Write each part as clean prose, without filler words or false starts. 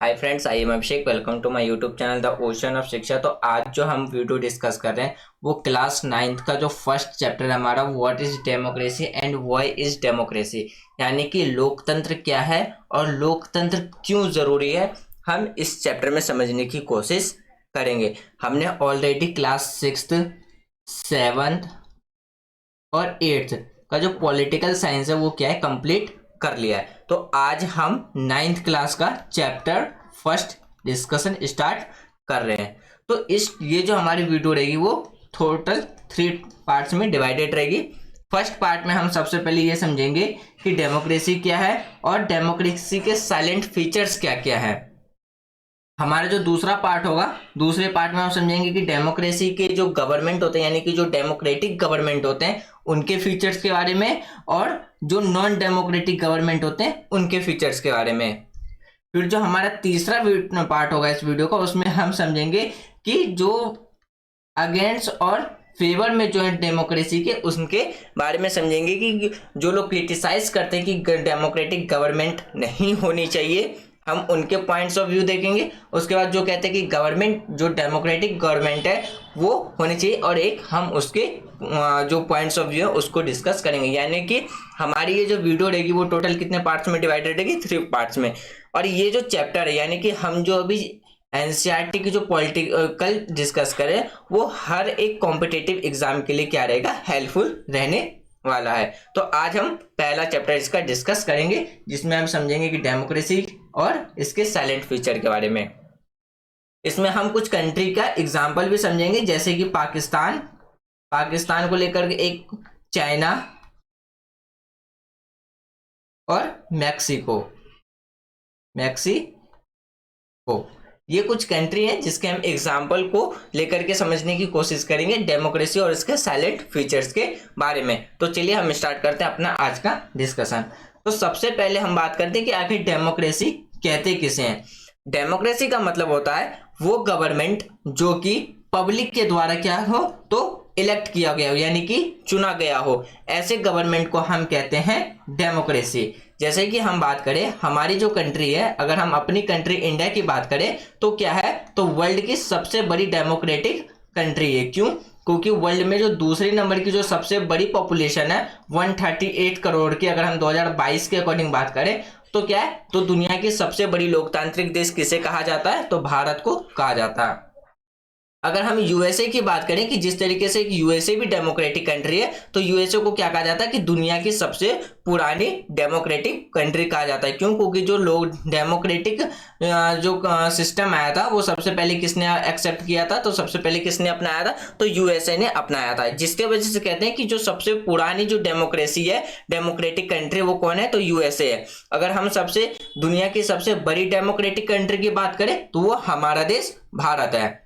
Hi friends, I am Abhishek. Welcome to my YouTube channel the ocean of Shiksha. तो आज जो हम वीडियो डिस्कस कर रहे हैं वो क्लास 9th का जो फर्स्ट चैप्टर है हमारा, what is democracy and why is democracy, यानी कि लोकतंत्र क्या है और लोकतंत्र क्यों जरूरी है, हम इस चैप्टर में समझने की कोशिश करेंगे। हमने ऑलरेडी क्लास 6th 7th और 8th का जो पॉलिटिकल साइंस है वो क्या है, कंप्लीट कर लिया है। तो आज हम 9th क्लास का चैप्टर फर्स्ट डिस्कशन स्टार्ट कर रहे हैं। तो ये जो हमारी वीडियो रहेगी वो टोटल 3 पार्ट्स में डिवाइडेड रहेगी। फर्स्ट पार्ट में हम सबसे पहले ये समझेंगे कि डेमोक्रेसी क्या है और डेमोक्रेसी के साइलेंट फीचर्स क्या क्या है। हमारा जो दूसरा पार्ट होगा, दूसरे पार्ट में हम समझेंगे कि डेमोक्रेसी के जो गवर्नमेंट होते हैं, यानी कि जो डेमोक्रेटिक गवर्नमेंट होते हैं उनके फीचर्स के बारे में, और जो नॉन डेमोक्रेटिक गवर्नमेंट होते हैं उनके फीचर्स के बारे में। फिर जो हमारा तीसरा पार्ट होगा इस वीडियो का, उसमें हम समझेंगे कि जो अगेंस्ट और फेवर में जो है डेमोक्रेसी के, उनके बारे में समझेंगे कि जो लोग क्रिटिसाइज करते हैं कि डेमोक्रेटिक गवर्नमेंट नहीं होनी चाहिए, हम उनके पॉइंट्स ऑफ व्यू देखेंगे। उसके बाद जो कहते हैं कि गवर्नमेंट, जो डेमोक्रेटिक गवर्नमेंट है वो होनी चाहिए, और एक हम उसके जो पॉइंट्स ऑफ व्यू है उसको डिस्कस करेंगे। यानी कि हमारी ये जो वीडियो रहेगी वो टोटल कितने पार्ट्स में डिवाइडेड रहेगी, 3 पार्ट्स में। और ये जो चैप्टर है, यानी कि हम जो अभी एनसीईआरटी की जो पॉलिटिकल डिस्कस करें, वो हर एक कॉम्पिटिटिव एग्जाम के लिए क्या रहेगा, हेल्पफुल रहने वाला है। तो आज हम पहला चैप्टर इसका डिस्कस करेंगे, जिसमें हम समझेंगे कि डेमोक्रेसी और इसके साइलेंट फीचर के बारे में। इसमें हम कुछ कंट्री का एग्जाम्पल भी समझेंगे, जैसे कि पाकिस्तान को लेकर के एक, चाइना और मैक्सिको। ये कुछ कंट्री है जिसके हम एग्जाम्पल को लेकर के समझने की कोशिश करेंगे डेमोक्रेसी और इसके साइलेंट फीचर्स के बारे में। तो चलिए हम स्टार्ट करते हैं अपना आज का डिस्कशन। तो सबसे पहले हम बात करते हैं कि आखिर डेमोक्रेसी कहते किसे हैं। डेमोक्रेसी का मतलब होता है वो गवर्नमेंट जो कि पब्लिक के द्वारा क्या हो, तो इलेक्ट किया गया हो, यानी कि चुना गया हो, ऐसे गवर्नमेंट को हम कहते हैं डेमोक्रेसी। जैसे कि हम बात करें हमारी जो कंट्री है, अगर हम अपनी कंट्री इंडिया की बात करें तो क्या है, तो वर्ल्ड की सबसे बड़ी डेमोक्रेटिक कंट्री है। क्यों? क्योंकि वर्ल्ड में जो दूसरे नंबर की जो सबसे बड़ी पॉपुलेशन है 138 करोड़ की, अगर हम 2022 के अकॉर्डिंग बात करें तो क्या है, तो दुनिया की सबसे बड़ी लोकतांत्रिक देश किसे कहा जाता है, तो भारत को कहा जाता है। अगर हम यूएसए की बात करें कि जिस तरीके से यूएसए भी डेमोक्रेटिक कंट्री है, तो यूएसए को क्या कहा जाता है कि दुनिया की सबसे पुरानी डेमोक्रेटिक कंट्री कहा जाता है। क्यों? क्योंकि जो लोग डेमोक्रेटिक जो सिस्टम आया था वो सबसे पहले किसने एक्सेप्ट किया था, तो सबसे पहले किसने अपनाया था, तो यूएसए ने अपनाया था। जिसके वजह से कहते हैं कि जो सबसे पुरानी जो डेमोक्रेसी है, डेमोक्रेटिक कंट्री, वो कौन है, तो यूएसए है। अगर हम दुनिया की सबसे बड़ी डेमोक्रेटिक कंट्री की बात करें तो वो हमारा देश भारत है।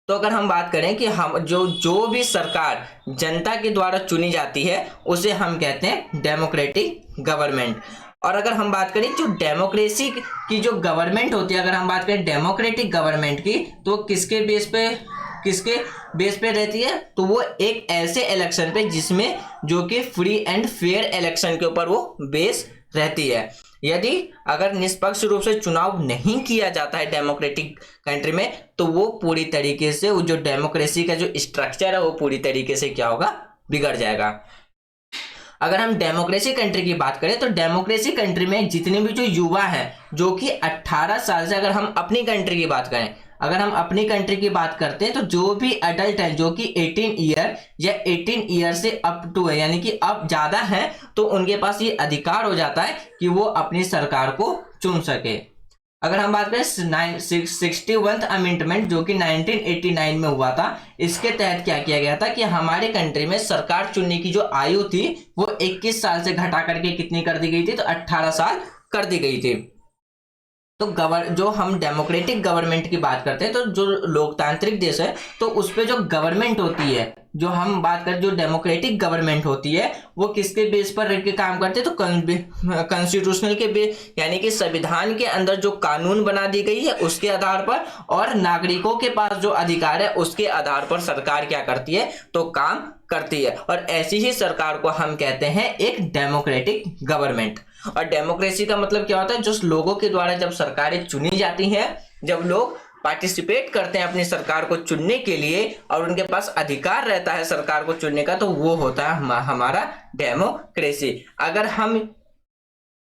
तो अगर हम बात करें कि हम जो भी सरकार जनता के द्वारा चुनी जाती है उसे हम कहते हैं डेमोक्रेटिक गवर्नमेंट। और अगर हम बात करें जो डेमोक्रेसी की जो गवर्नमेंट होती है, अगर हम बात करें डेमोक्रेटिक गवर्नमेंट की, तो किसके बेस पे रहती है, तो वो एक ऐसे इलेक्शन पे जिसमें जो कि फ्री एंड फेयर इलेक्शन के ऊपर वो बेस रहती है। यदि अगर निष्पक्ष रूप से चुनाव नहीं किया जाता है डेमोक्रेटिक कंट्री में, तो वो पूरी तरीके से वो जो डेमोक्रेसी का जो स्ट्रक्चर है वो पूरी तरीके से क्या होगा, बिगड़ जाएगा। अगर हम डेमोक्रेसी कंट्री की बात करें तो डेमोक्रेसी कंट्री में जितने भी जो युवा हैं जो कि 18 साल से, अगर हम अपनी कंट्री की बात करें, अगर हम अपनी कंट्री की बात करते हैं, तो जो भी अडल्ट है जो कि 18 ईयर या 18 ईयर से अप टू है, यानी कि अब ज्यादा है, तो उनके पास ये अधिकार हो जाता है कि वो अपनी सरकार को चुन सके। अगर हम बात करें 61th अमेंडमेंट जो कि 1989 में हुआ था, इसके तहत क्या किया गया था कि हमारे कंट्री में सरकार चुनने की जो आयु थी वो 21 साल से घटा करके कितनी कर दी गई थी, तो 18 साल कर दी गई थी। तो जो हम डेमोक्रेटिक गवर्नमेंट की बात करते हैं, तो जो लोकतांत्रिक देश है तो उस पे जो गवर्नमेंट होती है, जो हम बात करें जो डेमोक्रेटिक गवर्नमेंट होती है, वो किसके बेस पर रह के काम करते हैं, तो कॉन्स्टिट्यूशनल के बेस, यानी कि संविधान के अंदर जो कानून बना दी गई है उसके आधार पर, और नागरिकों के पास जो अधिकार है उसके आधार पर सरकार क्या करती है, तो काम करती है। और ऐसी ही सरकार को हम कहते हैं एक डेमोक्रेटिक गवर्नमेंट। और डेमोक्रेसी का मतलब क्या होता है, जो लोगों के द्वारा जब सरकारें चुनी जाती हैं, जब लोग पार्टिसिपेट करते हैं अपनी सरकार को चुनने के लिए और उनके पास अधिकार रहता है सरकार को चुनने का, तो वो होता है हमारा डेमोक्रेसी। अगर हम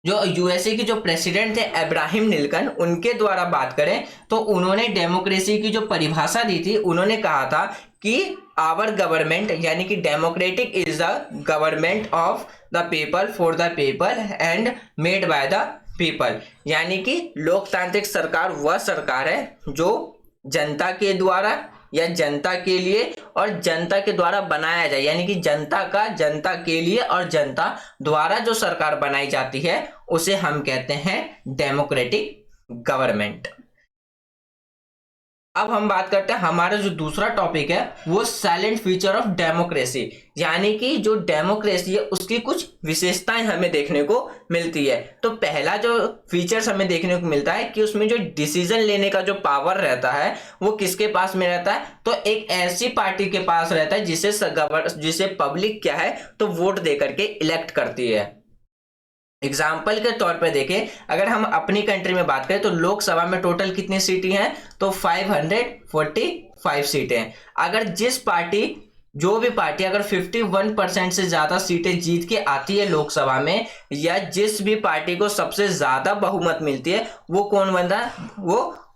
जो यूएसए की जो प्रेसिडेंट थे अब्राहम लिंकन, उनके द्वारा बात करें तो उन्होंने डेमोक्रेसी की जो परिभाषा दी थी, उन्होंने कहा था कि आवर गवर्नमेंट यानी कि democratic is the government of the people for the people and made by the people. यानी कि लोकतांत्रिक सरकार वह सरकार है जो जनता के द्वारा या जनता के लिए और जनता के द्वारा बनाया जाए, यानी कि जनता का जनता के लिए और जनता द्वारा जो सरकार बनाई जाती है उसे हम कहते हैं डेमोक्रेटिक गवर्नमेंट। अब हम बात करते हैं हमारा जो दूसरा टॉपिक है वो साइलेंट फीचर ऑफ डेमोक्रेसी, यानी कि जो डेमोक्रेसी है उसकी कुछ विशेषताएं हमें देखने को मिलती है। तो पहला जो फीचर्स हमें देखने को मिलता है कि उसमें जो डिसीजन लेने का जो पावर रहता है वो किसके पास में रहता है, तो एक ऐसी पार्टी के पास रहता है जिसे पब्लिक क्या है तो वोट दे करके इलेक्ट करती है। एग्जाम्पल के तौर पर देखें, अगर हम अपनी कंट्री में बात करें तो लोकसभा में टोटल कितनी सीटें हैं, तो 545 सीटें हैं। अगर जो भी पार्टी अगर 51% से ज्यादा सीटें जीत के आती है लोकसभा में, या जिस भी पार्टी को सबसे ज्यादा बहुमत मिलती है, वो कौन बनता है,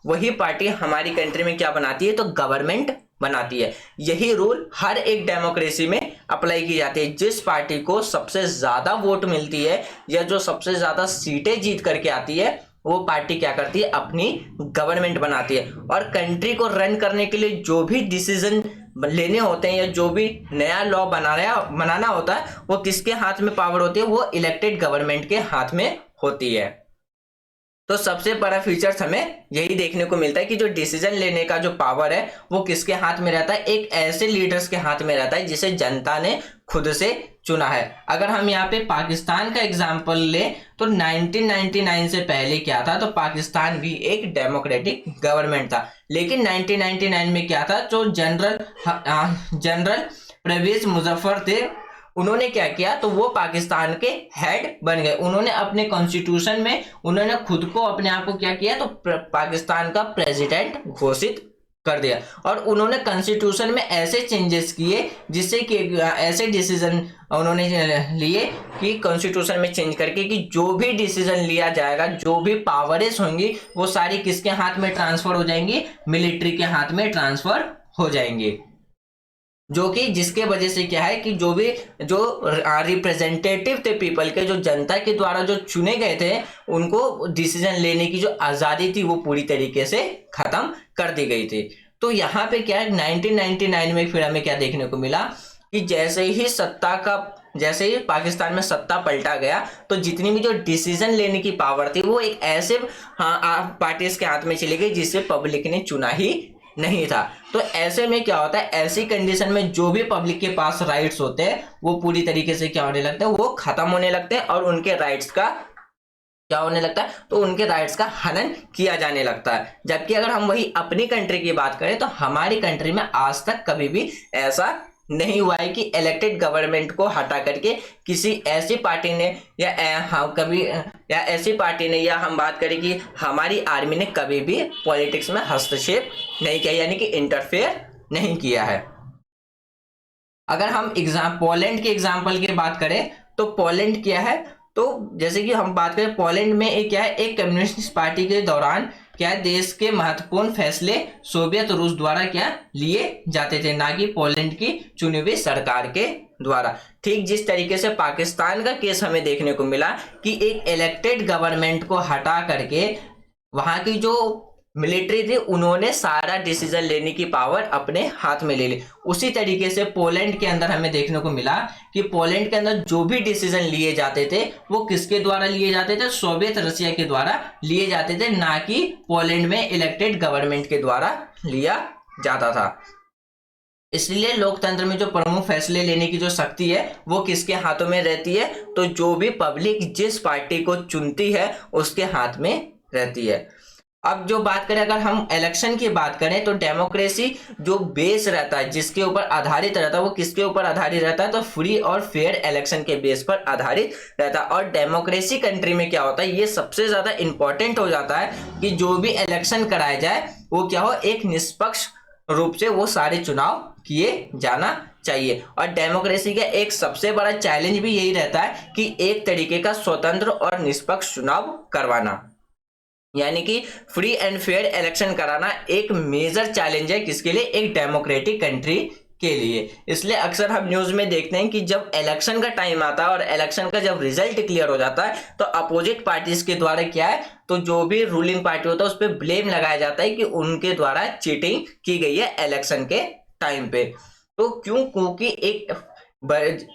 वही पार्टी हमारी कंट्री में क्या बनाती है, तो गवर्नमेंट बनाती है। यही रूल हर एक डेमोक्रेसी में अप्लाई की जाती है। जिस पार्टी को सबसे ज्यादा वोट मिलती है या जो सबसे ज्यादा सीटें जीत करके आती है, वो पार्टी क्या करती है, अपनी गवर्नमेंट बनाती है। और कंट्री को रन करने के लिए जो भी डिसीजन लेने होते हैं या जो भी नया लॉ बनाना होता है, वो किसके हाथ में पावर होती है, वो इलेक्टेड गवर्नमेंट के हाथ में होती है। तो सबसे बड़ा फीचर्स हमें यही देखने को मिलता है कि जो डिसीजन लेने का जो पावर है वो किसके हाथ में रहता है, एक ऐसे लीडर्स के हाथ में रहता है जिसे जनता ने खुद से चुना है। अगर हम यहाँ पे पाकिस्तान का एग्जांपल ले तो 1999 से पहले क्या था, तो पाकिस्तान भी एक डेमोक्रेटिक गवर्नमेंट था। लेकिन 1999 में क्या था, जो जनरल परवेज मुजफ्फर थे, उन्होंने क्या किया, तो वो पाकिस्तान के हेड बन गए। उन्होंने अपने कॉन्स्टिट्यूशन में उन्होंने खुद को अपने आप को क्या किया, तो पाकिस्तान का प्रेसिडेंट घोषित कर दिया। और उन्होंने कॉन्स्टिट्यूशन में ऐसे चेंजेस किए जिससे कि ऐसे डिसीजन उन्होंने लिए कि कॉन्स्टिट्यूशन में चेंज करके कि जो भी डिसीजन लिया जाएगा, जो भी पावर्स होंगी, वो सारी किसके हाथ में ट्रांसफर हो जाएंगी, मिलिट्री के हाथ में ट्रांसफर हो जाएंगी। जो कि जिसके वजह से क्या है कि जो रिप्रेजेंटेटिव थे पीपल के, जो जनता के द्वारा जो चुने गए थे, उनको डिसीजन लेने की जो आज़ादी थी वो पूरी तरीके से खत्म कर दी गई थी। तो यहाँ पे क्या है, 1999 में फिर हमें क्या देखने को मिला कि जैसे ही पाकिस्तान में सत्ता पलटा गया, तो जितनी भी जो डिसीजन लेने की पावर थी वो एक ऐसे पार्टीज के हाथ में चली गई जिसे पब्लिक ने चुना ही नहीं था। तो ऐसे में क्या होता है, ऐसी कंडीशन में जो भी पब्लिक के पास राइट्स होते हैं वो पूरी तरीके से क्या होने लगते हैं, वो खत्म होने लगते हैं और उनके राइट्स का क्या होने लगता है, तो उनके राइट्स का हनन किया जाने लगता है। जबकि अगर हम वही अपनी कंट्री की बात करें तो हमारी कंट्री में आज तक कभी भी ऐसा नहीं हुआ है कि इलेक्टेड गवर्नमेंट को हटा करके किसी ऐसी पार्टी ने या ऐसी पार्टी ने, या हम बात करें कि हमारी आर्मी ने कभी भी पॉलिटिक्स में हस्तक्षेप नहीं किया, यानी कि इंटरफेयर नहीं किया है। अगर हम पोलैंड के एग्जाम्पल की बात करें तो पोलैंड क्या है, तो जैसे कि हम बात करें पोलैंड में एक क्या है, एक कम्युनिस्ट पार्टी के दौरान क्या है, देश के महत्वपूर्ण फैसले सोवियत रूस द्वारा क्या लिए जाते थे, ना कि पोलैंड की चुनी हुई सरकार के द्वारा। ठीक जिस तरीके से पाकिस्तान का केस हमें देखने को मिला कि एक इलेक्टेड गवर्नमेंट को हटा करके वहां की जो मिलिट्री थी उन्होंने सारा डिसीजन लेने की पावर अपने हाथ में ले ली, उसी तरीके से पोलैंड के अंदर हमें देखने को मिला कि पोलैंड के अंदर जो भी डिसीजन लिए जाते थे वो किसके द्वारा लिए जाते थे, सोवियत रशिया के द्वारा लिए जाते थे, ना कि पोलैंड में इलेक्टेड गवर्नमेंट के द्वारा लिया जाता था। इसलिए लोकतंत्र में जो प्रमुख फैसले लेने की जो शक्ति है वो किसके हाथों में रहती है, तो जो भी पब्लिक जिस पार्टी को चुनती है उसके हाथ में रहती है। अब जो बात करें, अगर हम इलेक्शन की बात करें, तो डेमोक्रेसी जो बेस रहता है, जिसके ऊपर आधारित रहता है, वो किसके ऊपर आधारित रहता है? तो फ्री और फेयर इलेक्शन के बेस पर आधारित रहता है। और डेमोक्रेसी कंट्री में क्या होता है, ये सबसे ज्यादा इंपॉर्टेंट हो जाता है कि जो भी इलेक्शन कराया जाए वो क्या हो, एक निष्पक्ष रूप से वो सारे चुनाव किए जाना चाहिए। और डेमोक्रेसी का एक सबसे बड़ा चैलेंज भी यही रहता है कि एक तरीके का स्वतंत्र और निष्पक्ष चुनाव करवाना, यानी कि फ्री एंड फेयर इलेक्शन कराना एक मेजर चैलेंज है किसके लिए? एक डेमोक्रेटिक कंट्री के लिए। इसलिए अक्सर हम न्यूज में देखते हैं कि जब इलेक्शन का टाइम आता है और इलेक्शन का जब रिजल्ट क्लियर हो जाता है, तो अपोजिट पार्टीज के द्वारा क्या है, तो जो भी रूलिंग पार्टी होता है उस पर ब्लेम लगाया जाता है कि उनके द्वारा चीटिंग की गई है इलेक्शन के टाइम पे। तो क्यों? क्योंकि एक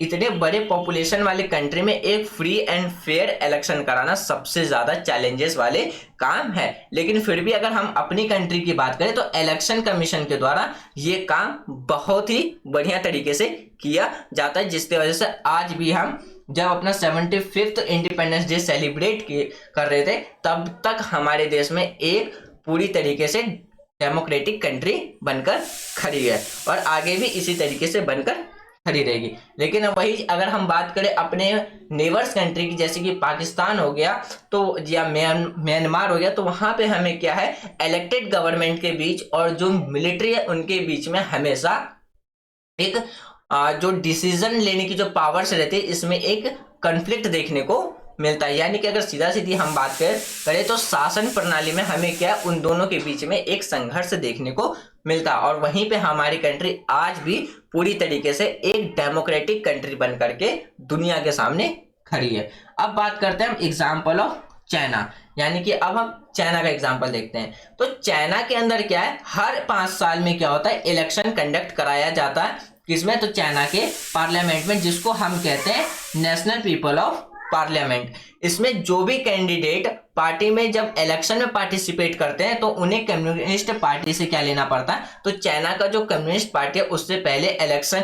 इतने बड़े पॉपुलेशन वाले कंट्री में एक फ्री एंड फेयर इलेक्शन कराना सबसे ज्यादा चैलेंजेस वाले काम है। लेकिन फिर भी अगर हम अपनी कंट्री की बात करें, तो इलेक्शन कमीशन के द्वारा ये काम बहुत ही बढ़िया तरीके से किया जाता है, जिसकी वजह से आज भी हम जब अपना 75th इंडिपेंडेंस डे सेलिब्रेट कर रहे थे, तब तक हमारे देश में एक पूरी तरीके से डेमोक्रेटिक कंट्री बनकर खड़ी है और आगे भी इसी तरीके से बनकर खड़ी रहेगी। लेकिन अब वही अगर हम बात करें अपने नेबर्स कंट्री की, जैसे कि पाकिस्तान हो गया, तो या म्यांमार हो गया, तो वहां पे हमें क्या है, इलेक्टेड गवर्नमेंट के बीच और जो मिलिट्री है उनके बीच में हमेशा एक जो डिसीजन लेने की जो पावर्स रहती है, इसमें एक कॉन्फ्लिक्ट देखने को मिलता है। यानी कि अगर सीधा सीधी हम बात करें तो शासन प्रणाली में हमें क्या है, उन दोनों के बीच में एक संघर्ष देखने को मिलता है। और वहीं पे हमारी कंट्री आज भी पूरी तरीके से एक डेमोक्रेटिक कंट्री बन करके दुनिया के सामने खड़ी है। अब बात करते हैं हम एग्जाम्पल ऑफ चाइना, यानी कि अब हम चाइना का एग्जाम्पल देखते हैं। तो चाइना के अंदर क्या है, हर 5 साल में क्या होता है, इलेक्शन कंडक्ट कराया जाता है। किसमें? तो चाइना के पार्लियामेंट में, जिसको हम कहते हैं नेशनल पीपल ऑफ पार्लियामेंट। इसमें जो भी कैंडिडेट पार्टी में जब इलेक्शन में पार्टिसिपेट करते हैं, तो उन्हें कम्युनिस्ट पार्टी से क्या लेना पड़ता है, तो चाइना का जो कम्युनिस्ट पार्टी है उससे पहले इलेक्शन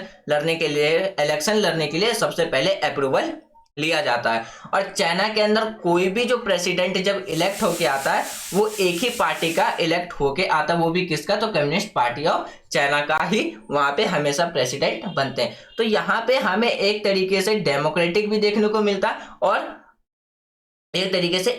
लड़ने के लिए सबसे पहले अप्रूवल लिया जाता है। और चाइना के अंदर कोई भी जो प्रेसिडेंट जब इलेक्ट होके आता है, वो एक ही पार्टी का इलेक्ट होके आता है, वो भी किसका? तो कम्युनिस्ट पार्टी ऑफ चाइना का ही वहां पे हमेशा प्रेसिडेंट बनते हैं। तो यहाँ पे हमें एक तरीके से डेमोक्रेटिक भी देखने को मिलता है और एक तरीके से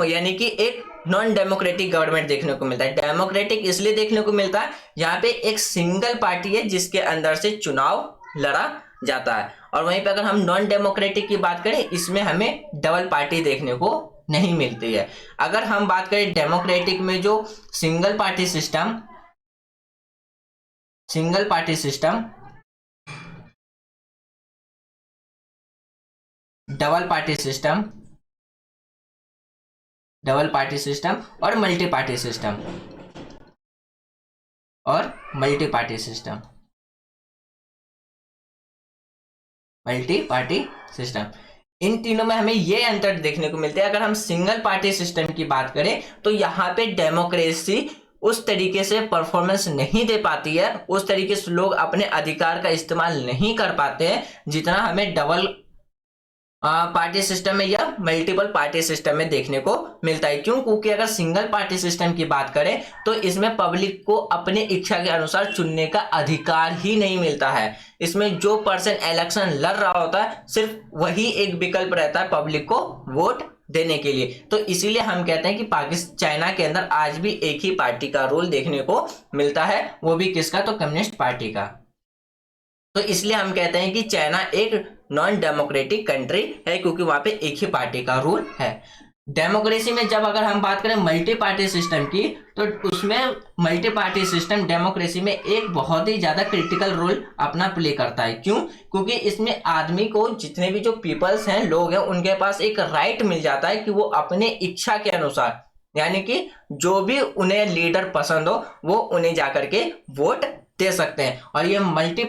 यानी कि एक नॉन डेमोक्रेटिक गवर्नमेंट देखने को मिलता है। डेमोक्रेटिक इसलिए देखने को मिलता है, यहाँ पे एक सिंगल पार्टी है जिसके अंदर से चुनाव लड़ा जाता है। और वहीं पे अगर हम नॉन डेमोक्रेटिक की बात करें, इसमें हमें डबल पार्टी देखने को नहीं मिलती है। अगर हम बात करें डेमोक्रेटिक में, जो single party system, double party system और मल्टी पार्टी सिस्टम, इन तीनों में हमें ये अंतर देखने को मिलते हैं। अगर हम सिंगल पार्टी सिस्टम की बात करें, तो यहाँ पे डेमोक्रेसी उस तरीके से परफॉर्मेंस नहीं दे पाती है, उस तरीके से लोग अपने अधिकार का इस्तेमाल नहीं कर पाते हैं जितना हमें डबल पार्टी सिस्टम में या मल्टीपल पार्टी सिस्टम में देखने को मिलता है। क्यों? क्योंकि अगर सिंगल पार्टी सिस्टम की बात करें, तो इसमें पब्लिक को अपने इच्छा के अनुसार चुनने का अधिकार ही नहीं मिलता है। इसमें जो पर्सन इलेक्शन लड़ रहा होता है, सिर्फ वही एक विकल्प रहता है पब्लिक को वोट देने के लिए। तो इसीलिए हम कहते हैं कि चाइना के अंदर आज भी एक ही पार्टी का रोल देखने को मिलता है, वो भी किसका? तो कम्युनिस्ट पार्टी का। तो इसलिए हम कहते हैं कि चाइना एक नॉन डेमोक्रेटिक कंट्री है, क्योंकि वहां पे एक ही पार्टी का रूल है। डेमोक्रेसी में जब अगर हम बात करें मल्टी पार्टी सिस्टम की, तो उसमें मल्टी पार्टी सिस्टम डेमोक्रेसी में एक बहुत ही ज्यादा क्रिटिकल रोल अपना प्ले करता है। क्यों? क्योंकि इसमें आदमी को, जितने भी जो पीपल्स हैं, लोग हैं, उनके पास एक राइट मिल जाता है कि वो अपने इच्छा के अनुसार, यानी कि जो भी उन्हें लीडर पसंद हो, वो उन्हें जाकर के वोट दे सकते हैं। और ये मल्टी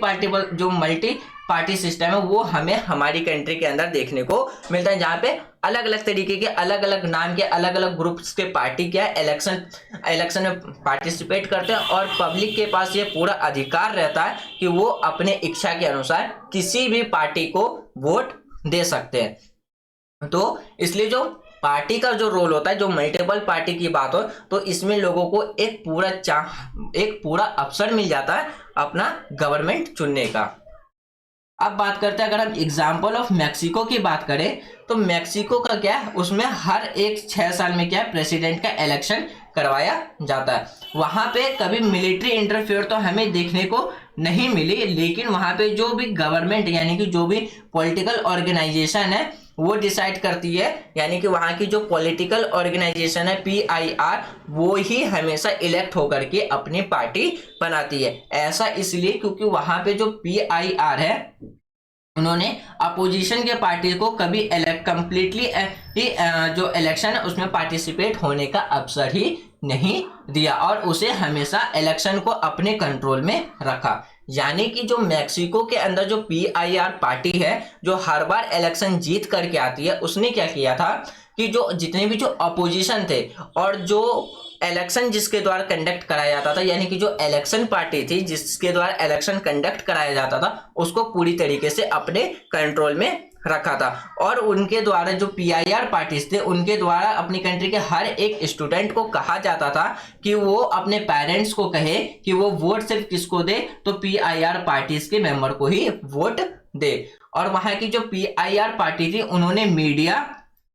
पार्टी सिस्टम है, वो हमें हमारी कंट्री के अंदर देखने को मिलता है, जहाँ पे अलग अलग तरीके के, अलग अलग नाम के, अलग अलग ग्रुप्स के पार्टी क्या है, इलेक्शन में पार्टिसिपेट करते हैं। और पब्लिक के पास ये पूरा अधिकार रहता है कि वो अपने इच्छा के अनुसार किसी भी पार्टी को वोट दे सकते हैं। तो इसलिए जो पार्टी का जो रोल होता है, जो मल्टीपल पार्टी की बात हो, तो इसमें लोगों को एक पूरा अवसर मिल जाता है अपना गवर्नमेंट चुनने का। अब बात करते हैं, अगर हम एग्जाम्पल ऑफ मैक्सिको की बात करें तो मैक्सिको का क्या है, उसमें हर एक 6 साल में क्या है, प्रेसिडेंट का इलेक्शन करवाया जाता है। वहां पे कभी मिलिट्री इंटरफेयर तो हमें देखने को नहीं मिली, लेकिन वहां पे जो भी गवर्नमेंट यानी कि जो भी पॉलिटिकल ऑर्गेनाइजेशन है वो डिसाइड करती है, यानी कि वहां की जो पॉलिटिकल ऑर्गेनाइजेशन है PIR, वो ही हमेशा इलेक्ट होकर के अपनी पार्टी बनाती है। ऐसा इसलिए क्योंकि वहां पे जो PIR है उन्होंने अपोजिशन के पार्टी को कभी कंप्लीटली जो इलेक्शन है उसमें पार्टिसिपेट होने का अवसर ही नहीं दिया और उसे हमेशा इलेक्शन को अपने कंट्रोल में रखा। यानी कि जो मैक्सिको के अंदर जो PIR पार्टी है, जो हर बार इलेक्शन जीत करके आती है, उसने क्या किया था कि जो जितने भी जो अपोजिशन थे और जो इलेक्शन जिसके द्वारा कंडक्ट कराया जाता था, यानी कि जो इलेक्शन पार्टी थी जिसके द्वारा इलेक्शन कंडक्ट कराया जाता था, उसको पूरी तरीके से अपने कंट्रोल में रखा था। और उनके द्वारा जो PIR पार्टीज थे, उनके द्वारा अपनी कंट्री के हर एक स्टूडेंट को कहा जाता था कि वो अपने पेरेंट्स को कहे कि वो वोट सिर्फ किसको दे, तो PIR पार्टीज के मेंबर को ही वोट दे। और वहां की जो PIR पार्टी थी, उन्होंने मीडिया,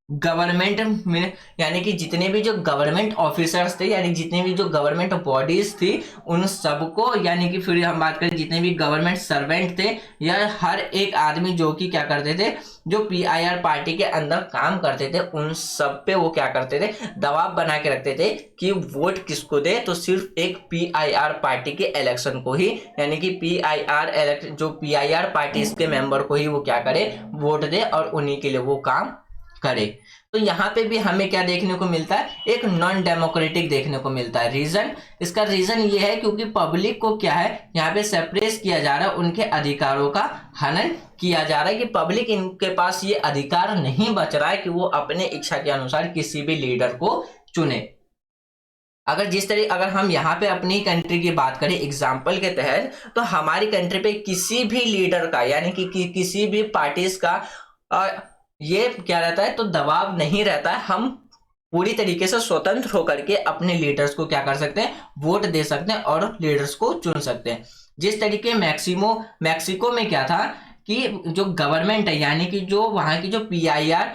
गवर्नमेंट में यानी कि जितने भी जो गवर्नमेंट ऑफिसर्स थे, यानी जितने भी जो गवर्नमेंट बॉडीज थी, उन सबको, यानी कि फिर हम बात करें जितने भी गवर्नमेंट सर्वेंट थे या हर एक आदमी जो कि क्या करते थे, जो PIR पार्टी के अंदर काम करते थे, उन सब पे वो क्या करते थे, दबाव बना के रखते थे कि वोट किसको दे, तो सिर्फ एक PIR पार्टी के इलेक्शन को ही, यानी कि जो PIR पार्टी के मेंबर को ही वो क्या करे, वोट दे और उन्हीं के लिए वो काम करे। तो यहाँ पे भी हमें क्या देखने को मिलता है, एक नॉन डेमोक्रेटिक देखने को मिलता है। इसका रीजन ये है क्योंकि पब्लिक को क्या है, यहाँ पे सप्रेस किया जा रहा है, उनके अधिकारों का हनन किया जा रहा है कि पब्लिक इनके पास ये अधिकार नहीं बच रहा है कि वो अपने इच्छा के अनुसार किसी भी लीडर को चुने। अगर हम यहाँ पे अपनी कंट्री की बात करें एग्जाम्पल के तहत, तो हमारी कंट्री पे किसी भी लीडर का, यानी कि किसी भी पार्टीज का ये क्या रहता है, तो दबाव नहीं रहता है। हम पूरी तरीके से स्वतंत्र होकर के अपने लीडर्स को क्या कर सकते हैं, वोट दे सकते हैं और लीडर्स को चुन सकते हैं। जिस तरीके मैक्सिको में क्या था कि जो गवर्नमेंट है, यानी कि जो वहां की जो PIR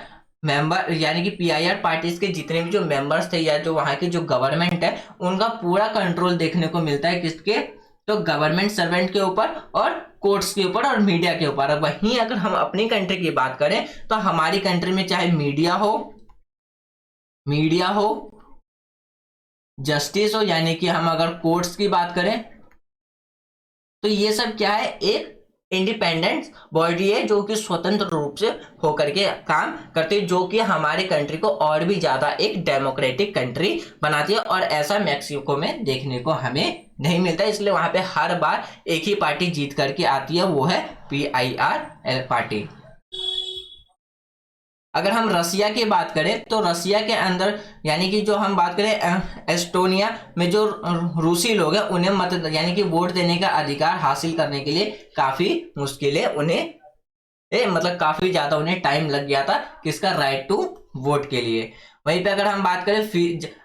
मेंबर, यानी कि PIR पार्टीज के जितने भी जो मेंबर्स थे या जो वहां की जो गवर्नमेंट है, उनका पूरा कंट्रोल देखने को मिलता है किसके, तो गवर्नमेंट सर्वेंट के ऊपर और कोर्ट्स के ऊपर और मीडिया के ऊपर। वहीं अगर हम अपनी कंट्री की बात करें तो हमारी कंट्री में चाहे मीडिया हो, जस्टिस हो, यानी कि हम अगर कोर्ट्स की बात करें तो ये सब क्या है, एक इंडिपेंडेंट बॉडी है जो कि स्वतंत्र रूप से होकर के काम करती है, जो कि हमारी कंट्री को और भी ज्यादा एक डेमोक्रेटिक कंट्री बनाती है। और ऐसा मैक्सिको में देखने को हमें नहीं मिलता, इसलिए वहां पे हर बार एक ही पार्टी जीत करके आती है, वो है PIR पार्टी। अगर हम रसिया की बात करें तो रसिया के अंदर, यानी कि जो हम बात करें एस्टोनिया में जो रूसी लोग हैं, उन्हें मत यानी कि वोट देने का अधिकार हासिल करने के लिए काफी मुश्किल है, उन्हें मतलब काफी ज्यादा उन्हें टाइम लग गया था किसका, राइट टू वोट के लिए। वहीं पे अगर हम बात करें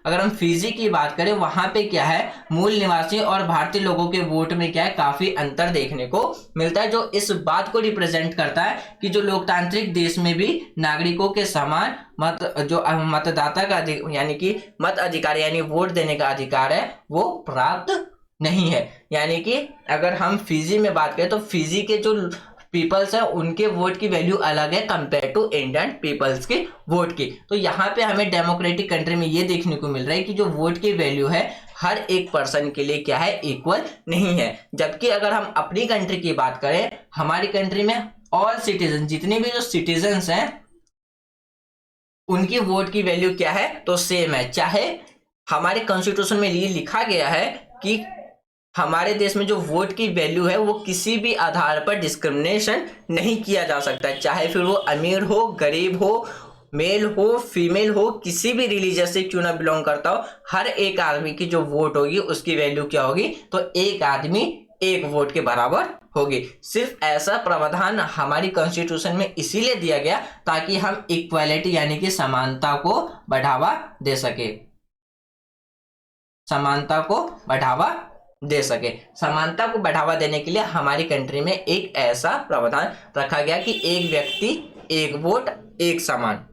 अगर हम फिजी की बात करें, वहां पे क्या है, मूल निवासी और भारतीय लोगों के वोट में क्या है, काफी अंतर देखने को मिलता है, जो इस बात को रिप्रेजेंट करता है कि जो लोकतांत्रिक देश में भी नागरिकों के समान मतदाता का यानी कि मत अधिकार यानी वोट देने का अधिकार है, वो प्राप्त नहीं है। यानी कि अगर हम फिजी में बात करें तो फिजी के जो पीपल्स है उनके वोट की वैल्यू अलग है कंपेयर टू इंडियन पीपल्स के वोट की। तो यहाँ पे हमें डेमोक्रेटिक कंट्री में ये देखने को मिल रहा है कि जो वोट की वैल्यू है हर एक पर्सन के लिए क्या है, इक्वल नहीं है। जबकि अगर हम अपनी कंट्री की बात करें, हमारी कंट्री में ऑल सिटीजन, जितने भी जो सिटीजन्स हैं उनकी वोट की वैल्यू क्या है, तो सेम है। चाहे हमारे कॉन्स्टिट्यूशन में ये लिखा गया है कि हमारे देश में जो वोट की वैल्यू है वो किसी भी आधार पर डिस्क्रिमिनेशन नहीं किया जा सकता, चाहे फिर वो अमीर हो, गरीब हो, मेल हो, फीमेल हो, किसी भी रिलीजियस से क्यों ना बिलोंग करता हो, हर एक आदमी की जो वोट होगी उसकी वैल्यू क्या होगी, तो एक आदमी एक वोट के बराबर होगी। सिर्फ ऐसा प्रावधान हमारी कॉन्स्टिट्यूशन में इसीलिए दिया गया ताकि हम इक्वालिटी यानी कि समानता को बढ़ावा दे सके, समानता को बढ़ावा दे सके। समानता को बढ़ावा देने के लिए हमारी कंट्री में एक ऐसा प्रावधान रखा गया कि एक व्यक्ति एक वोट एक समान।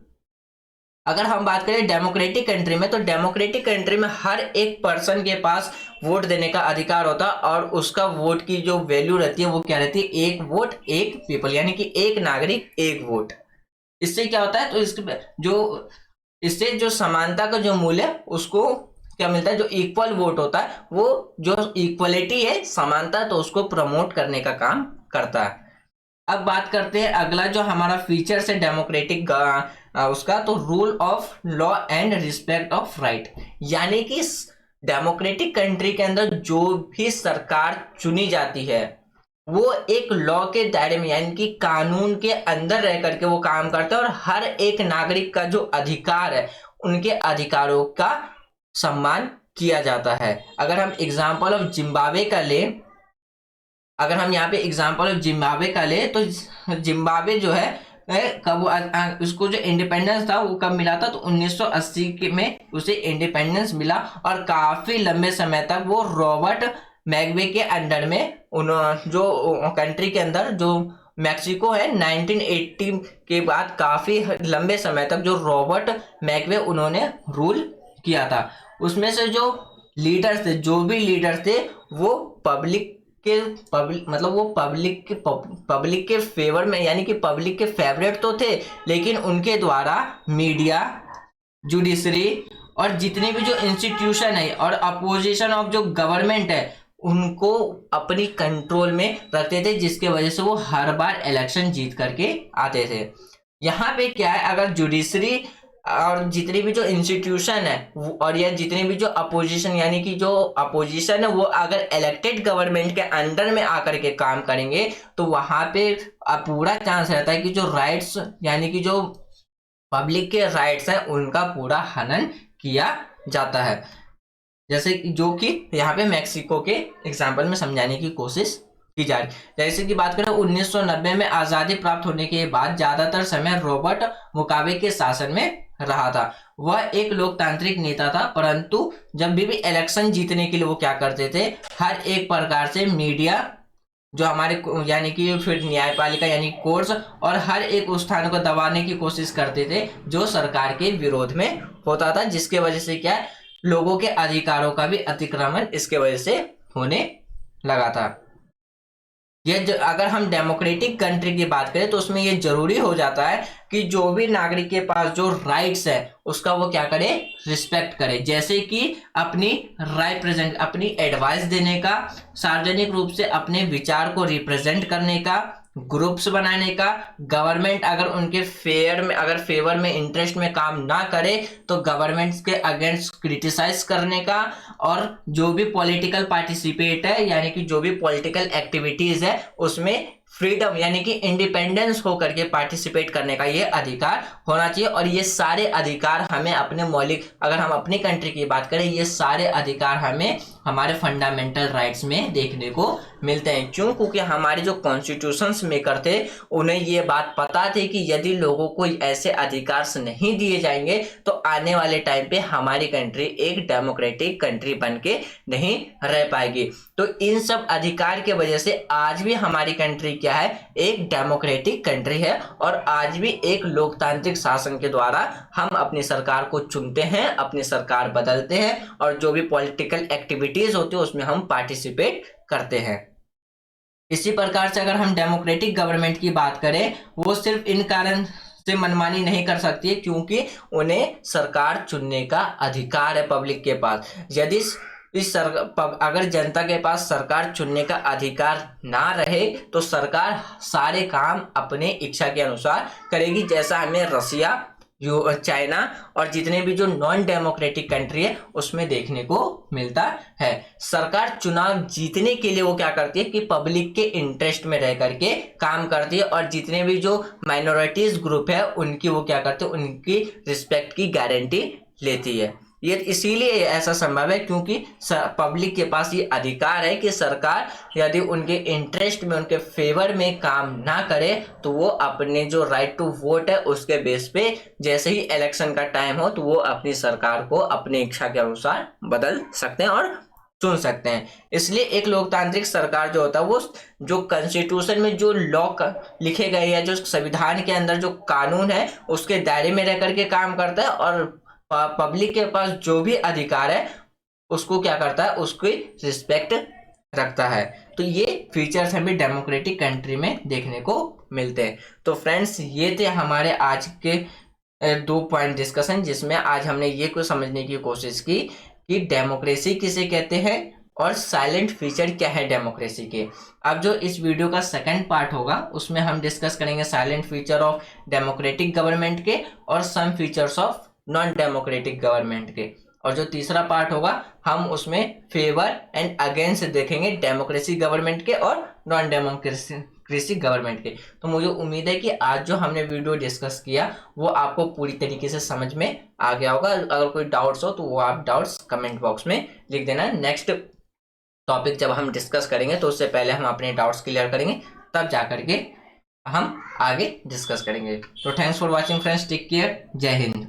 अगर हम बात करें डेमोक्रेटिक कंट्री में, तो डेमोक्रेटिक कंट्री में हर एक पर्सन के पास वोट देने का अधिकार होता है और उसका वोट की जो वैल्यू रहती है वो क्या रहती है, एक वोट एक पीपल, यानी कि एक नागरिक एक वोट। इससे क्या होता है, तो इससे जो समानता का जो मूल्य उसको क्या मिलता है, जो इक्वल वोट होता है वो जो इक्वलिटी है, समानता, तो उसको प्रमोट करने का काम करता है। अब बात करते हैं अगला जो हमारा फीचर है डेमोक्रेटिक उसका, तो rule of law and respect of right. यानी कि डेमोक्रेटिक कंट्री के अंदर जो भी सरकार चुनी जाती है वो एक लॉ के दायरे में यानी कि कानून के अंदर रह करके वो काम करता है और हर एक नागरिक का जो अधिकार है उनके अधिकारों का सम्मान किया जाता है। अगर हम एग्जाम्पल ऑफ जिम्बाब्वे का ले, अगर हम यहाँ पे एग्जाम्पल ऑफ जिम्बाब्वे का ले, तो जिम्बाब्वे जो है कब उसको जो इंडिपेंडेंस था वो कब मिला था, तो 1980 में उसे इंडिपेंडेंस मिला और काफी लंबे समय तक वो रॉबर्ट मैगवे के अंडर में जो कंट्री के अंदर जो मैक्सिको है 1980 के बाद काफी लंबे समय तक जो रॉबर्ट मैगवे उन्होंने रूल किया था। उसमें से जो लीडर्स थे, जो भी लीडर्स थे वो पब्लिक के फेवर में यानी कि पब्लिक के फेवरेट तो थे, लेकिन उनके द्वारा मीडिया, जुडिशरी और जितने भी जो इंस्टीट्यूशन है और अपोजिशन ऑफ जो गवर्नमेंट है उनको अपनी कंट्रोल में रखते थे, जिसके वजह से वो हर बार इलेक्शन जीत करके आते थे। यहाँ पे क्या है, अगर जुडिशरी और जितनी भी जो इंस्टीट्यूशन है और या जितने भी जो अपोजिशन यानी कि जो अपोजिशन है वो अगर इलेक्टेड गवर्नमेंट के अंडर में आकर के काम करेंगे तो वहां पे पूरा चांस रहता है कि जो राइट्स यानी कि जो पब्लिक के राइट्स हैं उनका पूरा हनन किया जाता है। जैसे जो कि यहाँ पे मैक्सिको के एग्जाम्पल में समझाने की कोशिश की जा रही। जैसे कि बात करें 1990 में आजादी प्राप्त होने के बाद ज्यादातर समय रॉबर्ट मुगाबे के शासन में रहा था। वह एक लोकतांत्रिक नेता था, परंतु जब भी इलेक्शन जीतने के लिए वो क्या करते थे, हर एक प्रकार से मीडिया जो हमारे यानी कि फिर न्यायपालिका यानी कोर्ट्स और हर एक स्थान को दबाने की कोशिश करते थे जो सरकार के विरोध में होता था, जिसके वजह से क्या लोगों के अधिकारों का भी अतिक्रमण इसके वजह से होने लगा था। अगर हम डेमोक्रेटिक कंट्री की बात करें तो उसमें ये जरूरी हो जाता है कि जो भी नागरिक के पास जो राइट्स है उसका वो क्या करे, रिस्पेक्ट करे। जैसे कि अपनी राय अपनी एडवाइस देने का, सार्वजनिक रूप से अपने विचार को रिप्रेजेंट करने का, ग्रुप्स बनाने का, गवर्नमेंट अगर उनके फेवर में इंटरेस्ट में काम ना करे तो गवर्नमेंट के अगेंस्ट क्रिटिसाइज करने का, और जो भी पॉलिटिकल पार्टिसिपेट है यानी कि जो भी पॉलिटिकल एक्टिविटीज है उसमें फ्रीडम यानी कि इंडिपेंडेंस होकर के पार्टिसिपेट करने का ये अधिकार होना चाहिए। और ये सारे अधिकार हमें अपने मौलिक, अगर हम अपनी कंट्री की बात करें, ये सारे अधिकार हमें हमारे फंडामेंटल राइट्स में देखने को मिलते हैं। क्यों? क्योंकि हमारे जो कॉन्स्टिट्यूशंस मेकर थे उन्हें ये बात पता थी कि यदि लोगों को ऐसे अधिकार नहीं दिए जाएंगे तो आने वाले टाइम पे हमारी कंट्री एक डेमोक्रेटिक कंट्री बन के नहीं रह पाएगी। तो इन सब अधिकार के वजह से आज भी हमारी कंट्री क्या है, एक डेमोक्रेटिक कंट्री है और आज भी एक लोकतांत्रिक शासन के द्वारा हम अपनी सरकार को चुनते हैं, अपनी सरकार बदलते हैं और जो भी पॉलिटिकल एक्टिविटीज होती है उसमें हम पार्टिसिपेट करते हैं। इसी प्रकार से अगर हम डेमोक्रेटिक गवर्नमेंट की बात करें, वो सिर्फ इन कारण से मनमानी नहीं कर सकती है क्योंकि उन्हें सरकार चुनने का अधिकार है पब्लिक के पास। यदि अगर जनता के पास सरकार चुनने का अधिकार ना रहे तो सरकार सारे काम अपने इच्छा के अनुसार करेगी, जैसा हमें रसिया, चाइना और जितने भी जो नॉन डेमोक्रेटिक कंट्री है उसमें देखने को मिलता है। सरकार चुनाव जीतने के लिए वो क्या करती है कि पब्लिक के इंटरेस्ट में रह करके काम करती है और जितने भी जो माइनॉरिटीज ग्रुप है उनकी वो क्या करते हैं, उनकी रिस्पेक्ट की गारंटी लेती है। ये इसीलिए ऐसा संभव है क्योंकि पब्लिक के पास ये अधिकार है कि सरकार यदि उनके इंटरेस्ट में, उनके फेवर में काम ना करे तो वो अपने जो राइट टू वोट है उसके बेस पे जैसे ही इलेक्शन का टाइम हो तो वो अपनी सरकार को अपनी इच्छा के अनुसार बदल सकते हैं और चुन सकते हैं। इसलिए एक लोकतांत्रिक सरकार जो होता है वो जो कॉन्स्टिट्यूशन में जो लॉ लिखे गए या जो संविधान के अंदर जो कानून है उसके दायरे में रह करके काम करता है और पब्लिक के पास जो भी अधिकार है उसको क्या करता है, उसकी रिस्पेक्ट रखता है। तो ये फीचर्स हमें डेमोक्रेटिक कंट्री में देखने को मिलते हैं। तो फ्रेंड्स ये थे हमारे आज के 2 पॉइंट डिस्कशन, जिसमें आज हमने ये कुछ समझने की कोशिश की कि डेमोक्रेसी किसे कहते हैं और साइलेंट फीचर क्या है डेमोक्रेसी के। अब जो इस वीडियो का सेकंड पार्ट होगा उसमें हम डिस्कस करेंगे salient feature of democratic government के और some features of non democratic government के। और जो तीसरा पार्ट होगा हम उसमें फेवर एंड अगेंस्ट देखेंगे डेमोक्रेसी गवर्नमेंट के और नॉन डेमोक्रेसी गवर्नमेंट के। तो मुझे उम्मीद है कि आज जो हमने वीडियो डिस्कस किया वो आपको पूरी तरीके से समझ में आ गया होगा। अगर कोई डाउट्स हो तो वो आप डाउट्स कमेंट बॉक्स में लिख देना। नेक्स्ट टॉपिक जब हम डिस्कस करेंगे तो उससे पहले हम अपने डाउट्स क्लियर करेंगे, तब जा करके हम आगे डिस्कस करेंगे। तो thanks for watching friends, take care, जय हिंद।